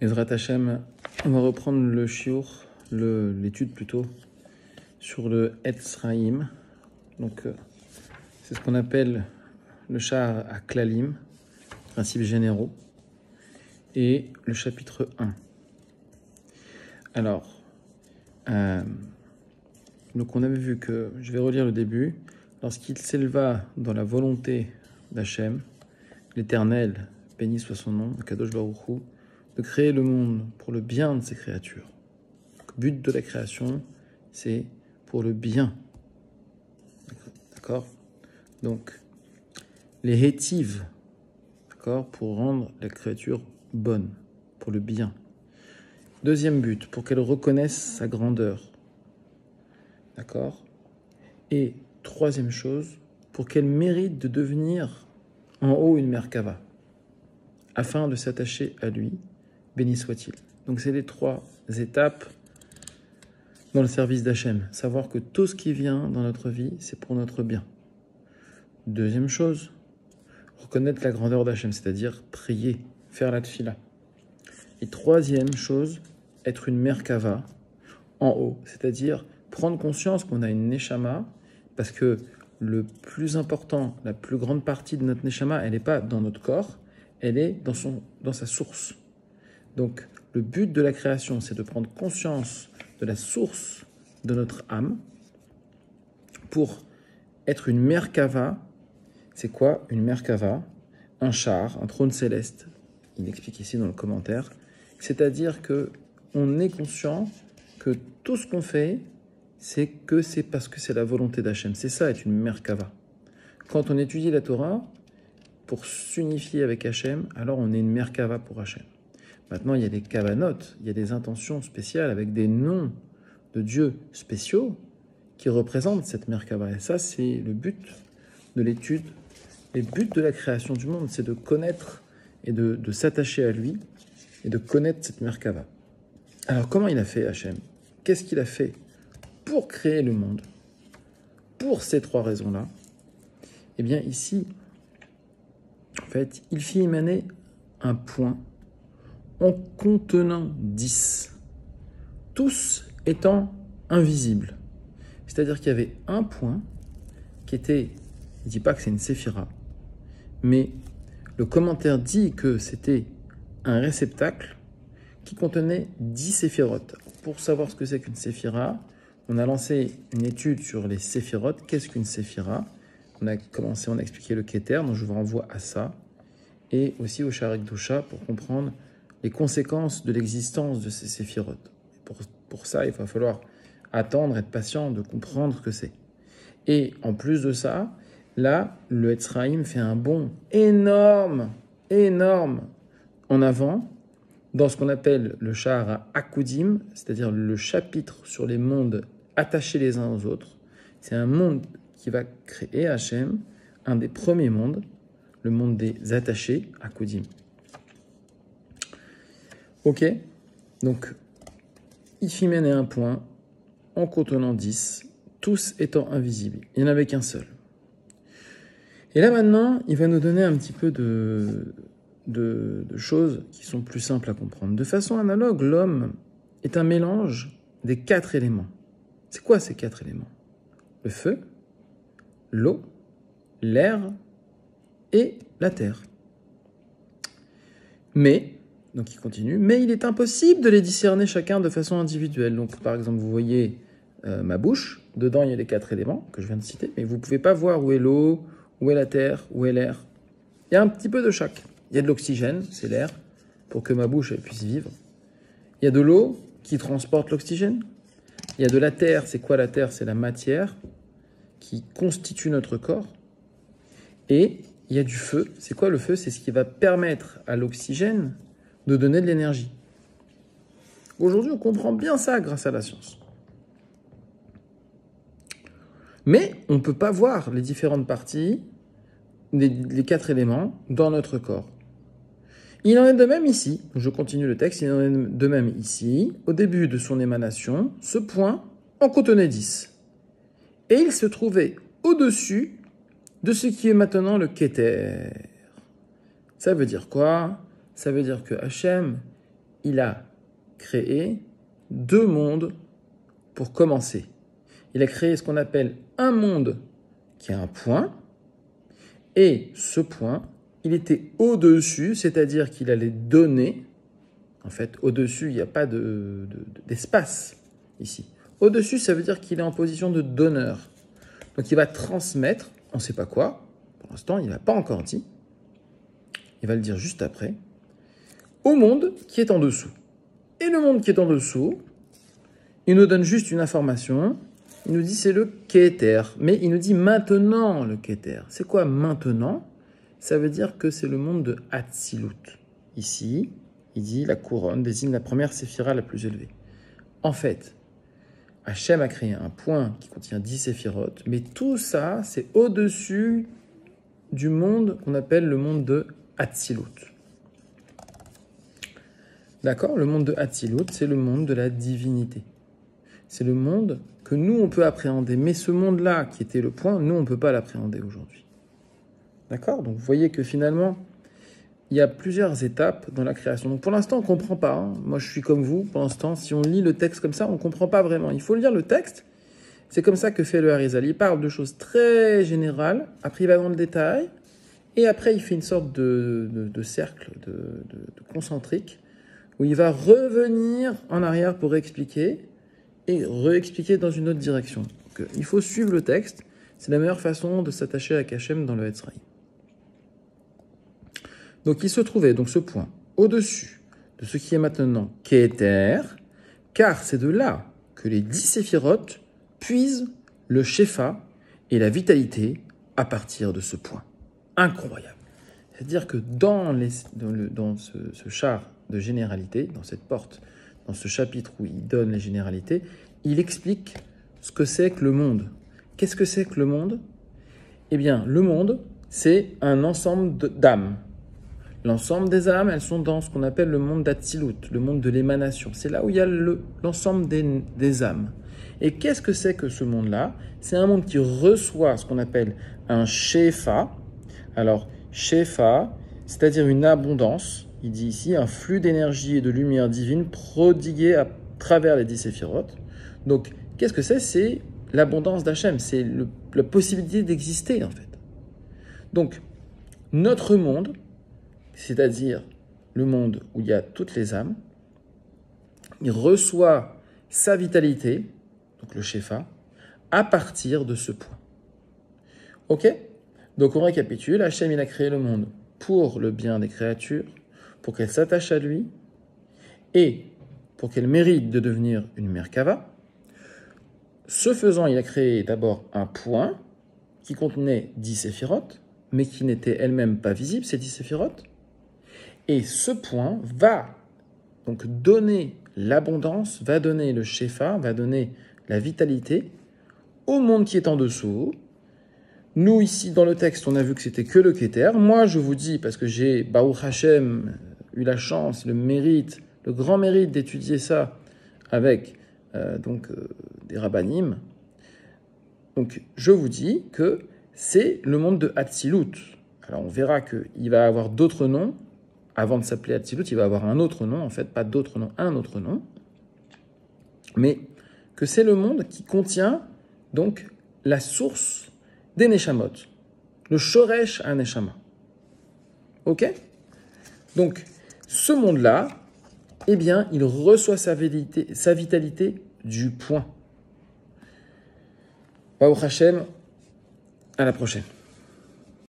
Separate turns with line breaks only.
Ezrat Hashem, on va reprendre le shiur, l'étude plutôt, sur le Etz Chaim. Donc, c'est ce qu'on appelle le Sha'ar HaKlalim, principes généraux, et le chapitre 1. Alors, donc on avait vu que, je vais relire le début, lorsqu'il s'éleva dans la volonté d'Hachem, l'Éternel, béni soit son nom, Kadosh Baruch Hu, de créer le monde pour le bien de ses créatures. Le but de la création, c'est pour le bien. D'accord? Donc, les hétives, d'accord, pour rendre la créature bonne, pour le bien. Deuxième but, pour qu'elle reconnaisse sa grandeur. D'accord? Et troisième chose, pour qu'elle mérite de devenir en haut une Merkava, afin de s'attacher à lui, béni soit-il. Donc c'est les trois étapes dans le service d'Hachem. Savoir que tout ce qui vient dans notre vie, c'est pour notre bien. Deuxième chose, reconnaître la grandeur d'Hachem, c'est-à-dire prier, faire la tfila. Et troisième chose, être une Merkava en haut, c'est-à-dire prendre conscience qu'on a une Neshama, parce que le plus important, la plus grande partie de notre Neshama, elle n'est pas dans notre corps, elle est dans sa source. Donc, le but de la création, c'est de prendre conscience de la source de notre âme pour être une Merkava. C'est quoi une Merkava? Un char, un trône céleste. Il explique ici dans le commentaire. C'est-à-dire qu'on est conscient que tout ce qu'on fait, c'est parce que c'est la volonté d'Hachem. C'est ça, être une Merkava. Quand on étudie la Torah, pour s'unifier avec Hachem, alors on est une Merkava pour Hachem. Maintenant, il y a des kavanot, il y a des intentions spéciales avec des noms de dieux spéciaux qui représentent cette Merkava. Et ça, c'est le but de l'étude. Le but de la création du monde, c'est de connaître et de s'attacher à lui et de connaître cette Merkava. Alors, comment il a fait Hachem? Qu'est-ce qu'il a fait pour créer le monde? Pour ces trois raisons-là, eh bien ici, en fait, il fit émaner un point en contenant 10, tous étant invisibles. C'est-à-dire qu'il y avait un point qui était, il ne dit pas que c'est une séphira, mais le commentaire dit que c'était un réceptacle qui contenait 10 séphirotes. Pour savoir ce que c'est qu'une séphira, on a lancé une étude sur les séphirotes. Qu'est-ce qu'une séphira? On a expliqué le Keter, donc je vous renvoie à ça, et aussi au Sha'ar HaKdusha pour comprendre les conséquences de l'existence de ces séphirotes. Pour ça, il va falloir attendre, être patient, de comprendre ce que c'est. Et en plus de ça, là, le Etz Chaim fait un bond énorme en avant dans ce qu'on appelle le Sha'ar HaKudim, c'est-à-dire le chapitre sur les mondes attachés les uns aux autres. C'est un monde qui va créer Hachem, un des premiers mondes, le monde des attachés, HaKudim. Ok, donc il fit mener un point en contenant 10, tous étant invisibles. Il n'y en avait qu'un seul. Et là maintenant, il va nous donner un petit peu de choses qui sont plus simples à comprendre. De façon analogue, l'homme est un mélange des 4 éléments. C'est quoi ces 4 éléments? Le feu, l'eau, l'air et la terre. Donc il continue, mais il est impossible de les discerner chacun de façon individuelle. Donc par exemple, vous voyez ma bouche, dedans il y a les 4 éléments que je viens de citer, mais vous ne pouvez pas voir où est l'eau, où est la terre, où est l'air. Il y a un petit peu de chaque. Il y a de l'oxygène, c'est l'air, pour que ma bouche elle puisse vivre. Il y a de l'eau qui transporte l'oxygène. Il y a de la terre, c'est quoi la terre? C'est la matière qui constitue notre corps. Et il y a du feu. C'est quoi le feu? C'est ce qui va permettre à l'oxygène de donner de l'énergie. Aujourd'hui, on comprend bien ça grâce à la science. Mais on ne peut pas voir les différentes parties, les 4 éléments dans notre corps. Il en est de même ici. Je continue le texte. Il en est de même ici. Au début de son émanation, ce point en contenait 10. Et il se trouvait au-dessus de ce qui est maintenant le Keter. Ça veut dire quoi? Ça veut dire que Hachem, il a créé deux mondes pour commencer. Il a créé ce qu'on appelle un monde qui a un point, et ce point, il était au-dessus, c'est-à-dire qu'il allait donner. En fait, au-dessus, il n'y a pas d'espace ici. Au-dessus, ça veut dire qu'il est en position de donneur. Donc, il va transmettre, on ne sait pas quoi. Pour l'instant, il n'a pas encore dit. Il va le dire juste après. Au monde qui est en dessous. Et le monde qui est en dessous, il nous donne juste une information. Il nous dit c'est le Keter. Mais il nous dit maintenant le Keter. C'est quoi maintenant? Ça veut dire que c'est le monde de Hatzilut. Ici, il dit la couronne désigne la première séphira la plus élevée. En fait, Hachem a créé un point qui contient 10 séphirotes, mais tout ça, c'est au-dessus du monde qu'on appelle le monde de Hatzilut. D'accord? Le monde de Hatzilut, c'est le monde de la divinité. C'est le monde que nous, on peut appréhender. Mais ce monde-là, qui était le point, nous, on ne peut pas l'appréhender aujourd'hui. D'accord? Donc, vous voyez que finalement, il y a plusieurs étapes dans la création. Donc, pour l'instant, on ne comprend pas. Hein. Moi, je suis comme vous. Pour l'instant, si on lit le texte comme ça, on ne comprend pas vraiment. Il faut lire le texte. C'est comme ça que fait le Harizal. Il parle de choses très générales. Après, il va dans le détail. Et après, il fait une sorte de cercle, de concentrique, où il va revenir en arrière pour expliquer et réexpliquer dans une autre direction. Donc, il faut suivre le texte. C'est la meilleure façon de s'attacher à Hachem dans le Etzraï. Donc, il se trouvait donc ce point au-dessus de ce qui est maintenant Keter, car c'est de là que les 10 séphirotes puisent le Shefa et la vitalité à partir de ce point. Incroyable. C'est-à-dire que dans ce char de généralité, dans cette porte, dans ce chapitre où il donne les généralités, il explique ce que c'est que le monde. Qu'est-ce que c'est que le monde? Eh bien, le monde, c'est un ensemble d'âmes. L'ensemble des âmes, elles sont dans ce qu'on appelle le monde d'Hatzilut, le monde de l'émanation. C'est là où il y a l'ensemble des âmes. Et qu'est-ce que c'est que ce monde-là? C'est un monde qui reçoit ce qu'on appelle un Shefa. Alors, Shefa, c'est-à-dire une abondance, il dit ici, un flux d'énergie et de lumière divine prodigué à travers les 10 séphirotes. Donc, qu'est-ce que c'est? C'est l'abondance d'Hachem, c'est la possibilité d'exister, en fait. Donc, notre monde, c'est-à-dire le monde où il y a toutes les âmes, il reçoit sa vitalité, donc le Shefa, à partir de ce point. Ok? Donc on récapitule, Hachem il a créé le monde pour le bien des créatures, pour qu'elles s'attachent à lui, et pour qu'elles méritent de devenir une Merkava. Ce faisant, il a créé d'abord un point qui contenait 10 séphirotes, mais qui n'était elle-même pas visible, ces 10 séphirotes. Et ce point va donc donner l'abondance, va donner le Shefa, va donner la vitalité au monde qui est en dessous. Nous, ici, dans le texte, on a vu que c'était que le Keter. Moi, je vous dis, parce que j'ai, Baruch Hashem, eu la chance, le mérite, le grand mérite d'étudier ça avec des rabbanim. Donc, je vous dis que c'est le monde de Hatzilut. Alors, on verra qu'il va avoir d'autres noms. Avant de s'appeler Hatzilut, il va avoir un autre nom, en fait, pas d'autre nom, un autre nom. Mais que c'est le monde qui contient, donc, la source des Neshamot. Le Shoresh à Neshama. Ok? Donc, ce monde-là, eh bien, il reçoit sa vitalité du point. Baruch Hashem, à la prochaine.